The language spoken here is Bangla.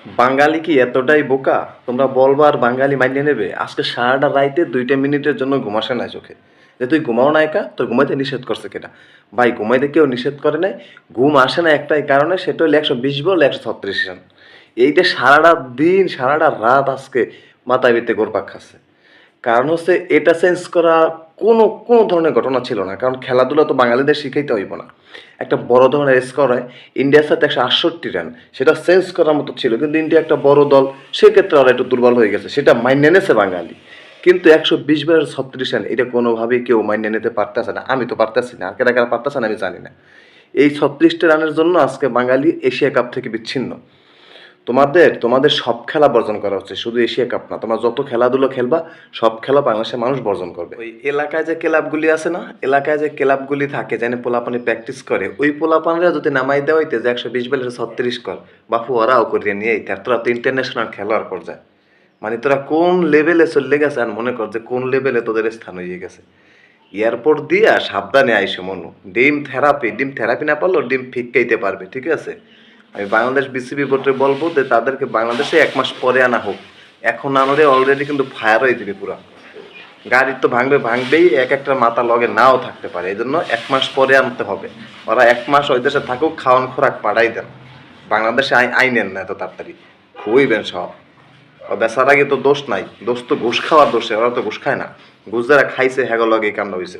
বাঙালি কি এতটাই বোকা? তোমরা বলবা আর বাঙালি মাইনে নেবে? আজকে সারাটা রাইতে ২টা মিনিটের জন্য ঘুম আসে না চোখে। যে তুই ঘুমাও না একা? তোর ঘুমাইতে নিষেধ করছে কেডা? ভাই ঘুমাইতে কেউ নিষেধ করে নাই। ঘুম আসে না একটাই কারণে, সেটা হলো ১২০ বল ১৩৬ রান। এইটা সারাটা দিন সারাটা রাত আজকে মাথায় ভিতরে ঘুরপাক খাচ্ছে। কারণ হচ্ছে এটা চেঞ্জ করা কোনো ধরনের ঘটনা ছিল না, কারণ খেলাধুলা তো বাঙালিদের শিখাইতে হইব না। একটা বড় ধরনের স্কোর হয় ইন্ডিয়ার সাথে ১৬৮ রান, সেটা চেঞ্জ করার মতো ছিল, কিন্তু ইন্ডিয়া একটা বড় দল, সেক্ষেত্রে ওরা একটু দুর্বল হয়ে গেছে, সেটা মাইনে নেছে বাঙালি। কিন্তু ১২০ বলের ৩৬ রান এটা কোনোভাবেই কেউ মাইনে নিতে পারতেছে না। আমি তো পারতেছি না, আর কারা কারা পারতেছে না আমি জানি না। এই ৩৬টা রানের জন্য আজকে বাঙালি এশিয়া কাপ থেকে বিচ্ছিন্ন। তোমাদের সব খেলা বর্জন করা হচ্ছে, শুধু এশিয়া কাপ না, তোমরা যত খেলাধুলো খেলবা সব খেলা বাংলাদেশের মানুষ বর্জন করবে। ওই এলাকায় যে ক্লাবগুলি আছে না, এলাকায় যে ক্লাবগুলি থাকে যেন পোলাপানি প্র্যাকটিস করে, ওই পোলাপানরা যদি নামাই দেওয়া হইতে যে ১২০ বলের ৩৬ কর, বাপু ওরাও করিয়ে নিয়ে আইতে। আর তোরা তো ইন্টারন্যাশনাল খেলোয়াড় পর্যায়ে, মানে তোরা কোন লেভেলে চলে গেছে, আর মনে কর যে কোন লেভেলে তোদের স্থান হয়ে গেছে। এয়ারপোর্ট দিয়া সাবধানে আইসে মনু। ডিম থেরাপি না পারলেও ডিম ফিক্কাইতে পারবে, ঠিক আছে? আমি বাংলাদেশ বিসিবি বোর্ডে বলবো যে তাদেরকে বাংলাদেশে ১ মাস পরে আনা হোক। এখন আনলে অলরেডি কিন্তু ফায়ার হয়ে দিবে পুরা। গাড়ি তো ভাঙবেই, এক একটা মাথা লগে নাও থাকতে পারে, এই জন্য ১ মাস পরে আনতে হবে। ওরা ১ মাস ওই দেশে থাকুক, খাওয়ান খোরাক পাঠাই দেন। বাংলাদেশে আইনেন না এত তাড়াতাড়ি, খুবইবেন সব। ও বেচার আগে তো দোষ নাই, দোষ তো ঘুষ খাওয়ার দোষে, ওরা তো ঘুষ খায় না। ঘুষ যারা খাইছে হ্যাগো লগে এই কামটা হয়েছে।